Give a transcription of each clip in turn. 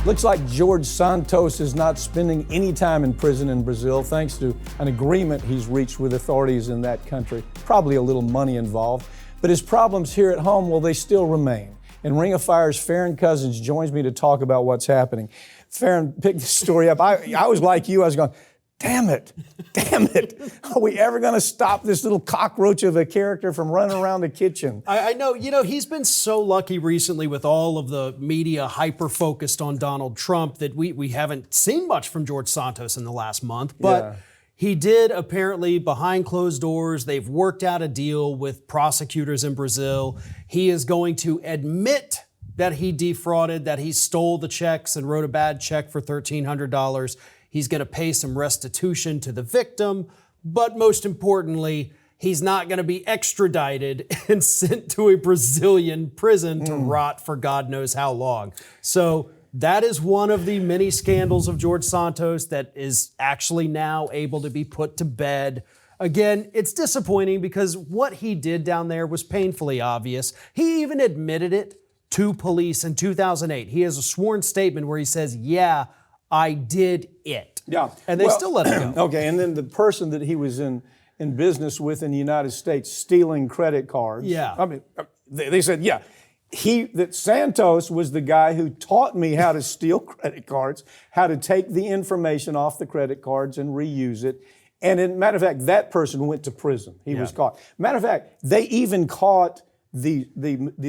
Looks like George Santos is not spending any time in prison in Brazil thanks to an agreement he's reached with authorities in that country. Probably a little money involved. But his problems here at home, well, they still remain. And Ring of Fire's Farron Cousins joins me to talk about what's happening. Farron picked this story up. I was like you, I was going, damn it. Are we ever going to stop this little cockroach of a character from running around the kitchen? I know, he's been so lucky recently with all of the media hyper-focused on Donald Trump that we haven't seen much from George Santos in the last month. But he did apparently, behind closed doors, they've worked out a deal with prosecutors in Brazil. He is going to admit that he defrauded, that he stole the checks and wrote a bad check for $1,300. He's going to pay some restitution to the victim, but most importantly, he's not going to be extradited and sent to a Brazilian prison to rot for God knows how long. So that is one of the many scandals of George Santos that is actually now able to be put to bed. Again, it's disappointing because what he did down there was painfully obvious. He even admitted it to police in 2008. He has a sworn statement where he says, yeah, I did it. Yeah. And they still let him go. Okay, and then the person that he was in business with in the United States stealing credit cards. Yeah. I mean, they said, yeah, that Santos was the guy who taught me how to steal credit cards, how to take the information off the credit cards and reuse it. And as a matter of fact, that person went to prison. He was caught. Matter of fact, they even caught the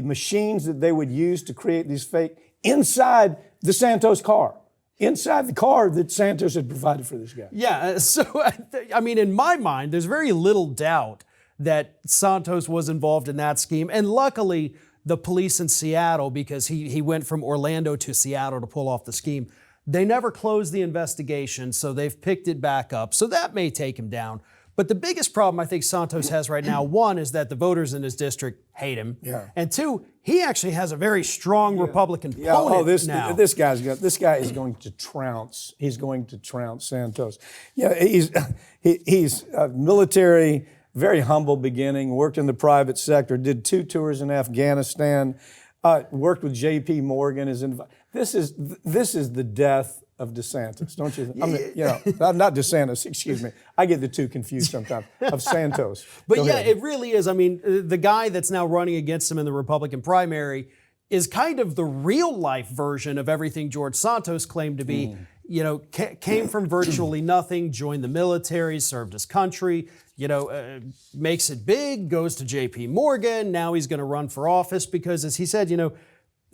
machines that they would use to create these fake inside the Santos car. Inside the car that Santos had provided for this guy. Yeah, so, I mean, in my mind, there's very little doubt that Santos was involved in that scheme. And luckily, the police in Seattle, because he went from Orlando to Seattle to pull off the scheme, they never closed the investigation, so they've picked it back up. So that may take him down. But the biggest problem I think Santos has right now, one, is that the voters in his district hate him. Yeah. And two, he actually has a very strong Republican opponent now. This guy is going to trounce. He's going to trounce Santos. Yeah, he's military, very humble beginning, worked in the private sector, did 2 tours in Afghanistan, worked with J.P. Morgan. This is the death of DeSantis, don't you? I mean, not DeSantis, excuse me. I get the two confused sometimes, of Santos. But it really is. I mean, the guy that's now running against him in the Republican primary is kind of the real life version of everything George Santos claimed to be. Came from virtually nothing, joined the military, served his country, makes it big, goes to J.P. Morgan. Now he's going to run for office because, as he said,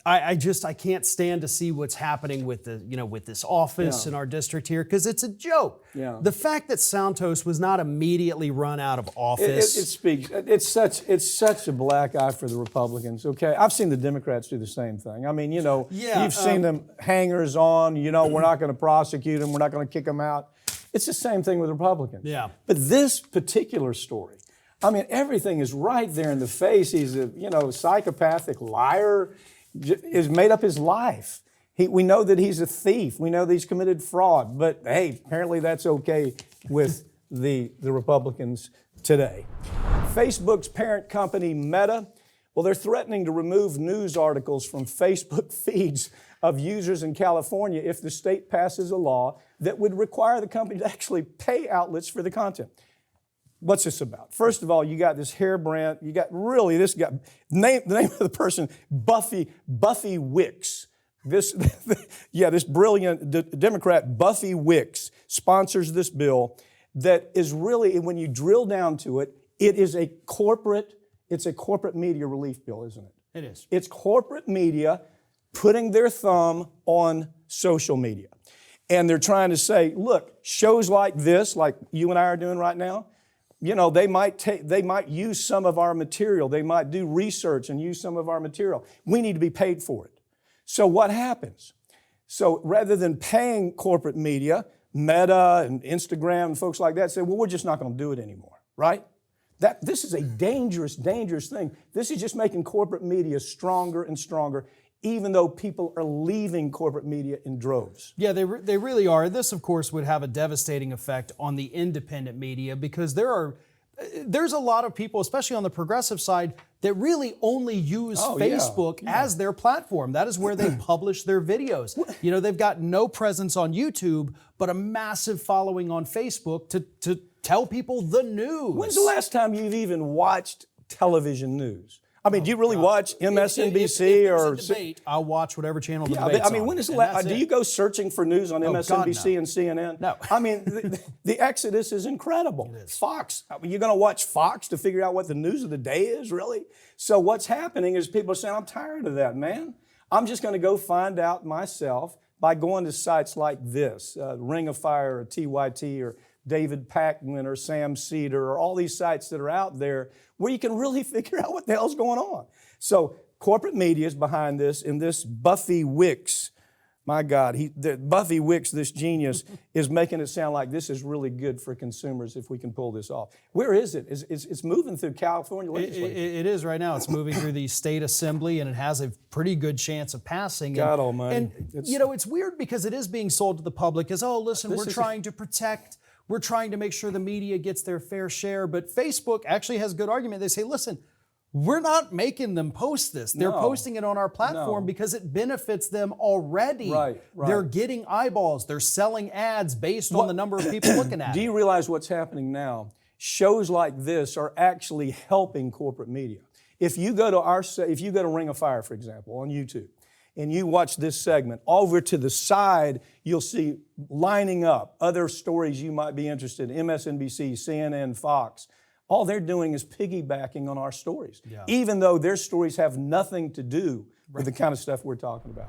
I can't stand to see what's happening with with this office in our district here because it's a joke. Yeah. The fact that Santos was not immediately run out of office. It speaks. It's such a black eye for the Republicans. Okay, I've seen the Democrats do the same thing. I mean, you've seen them hangers on. We're not going to prosecute them. We're not going to kick them out. It's the same thing with Republicans. Yeah. But this particular story, I mean, everything is right there in the face. He's a psychopathic liar. Has made up his life. We know that he's a thief. We know that he's committed fraud. But hey, apparently that's okay with the Republicans today. Facebook's parent company, Meta, well, they're threatening to remove news articles from Facebook feeds of users in California if the state passes a law that would require the company to actually pay outlets for the content. What's this about? First of all, you got this hairbrand. You got really this guy. The name of the person, Buffy Wicks. This brilliant Democrat, Buffy Wicks, sponsors this bill that is really, when you drill down to it, it's a corporate media relief bill, isn't it? It is. It's corporate media putting their thumb on social media. And they're trying to say, look, shows like this, like you and I are doing right now, they might use some of our material. They might do research and use some of our material. We need to be paid for it. So what happens? So rather than paying corporate media, Meta and Instagram and folks like that say, well, we're just not going to do it anymore, right? This is a dangerous, dangerous thing. This is just making corporate media stronger and stronger, even though people are leaving corporate media in droves. Yeah, they really are. This, of course, would have a devastating effect on the independent media because there's a lot of people, especially on the progressive side, that really only use Facebook as their platform. That is where they publish their videos. You know, they've got no presence on YouTube, but a massive following on Facebook to tell people the news. When's the last time you've even watched television news? I mean, do you really watch MSNBC or debate? I'll watch whatever channel the debate's I mean, when is the last? Do you go searching for news on MSNBC and CNN? No. I mean, the exodus is incredible. It is. Fox. I mean, you're going to watch Fox to figure out what the news of the day is, really? So what's happening is people are saying, "I'm tired of that, man. I'm just going to go find out myself by going to sites like this, Ring of Fire, or TYT, or David Pakman, or Sam Cedar, or all these sites that are out there where you can really figure out what the hell's going on." So corporate media is behind this, and this Buffy Wicks, my God, Buffy Wicks, this genius, is making it sound like this is really good for consumers if we can pull this off. Where is it? It's moving through California legislature. It is right now. It's moving through the state assembly, and it has a pretty good chance of passing. God almighty. And you know, it's weird because it is being sold to the public as, oh, listen, we're trying to protect. We're trying to make sure the media gets their fair share. But Facebook actually has a good argument. They say, listen, we're not making them post this. They're posting it on our platform because it benefits them already. Right. They're getting eyeballs. They're selling ads based on the number of people looking at it. Do you realize what's happening now? Shows like this are actually helping corporate media. If you go to Ring of Fire, for example, on YouTube, and you watch this segment, over to the side, you'll see lining up other stories you might be interested in, MSNBC, CNN, Fox. All they're doing is piggybacking on our stories, even though their stories have nothing to do with the kind of stuff we're talking about.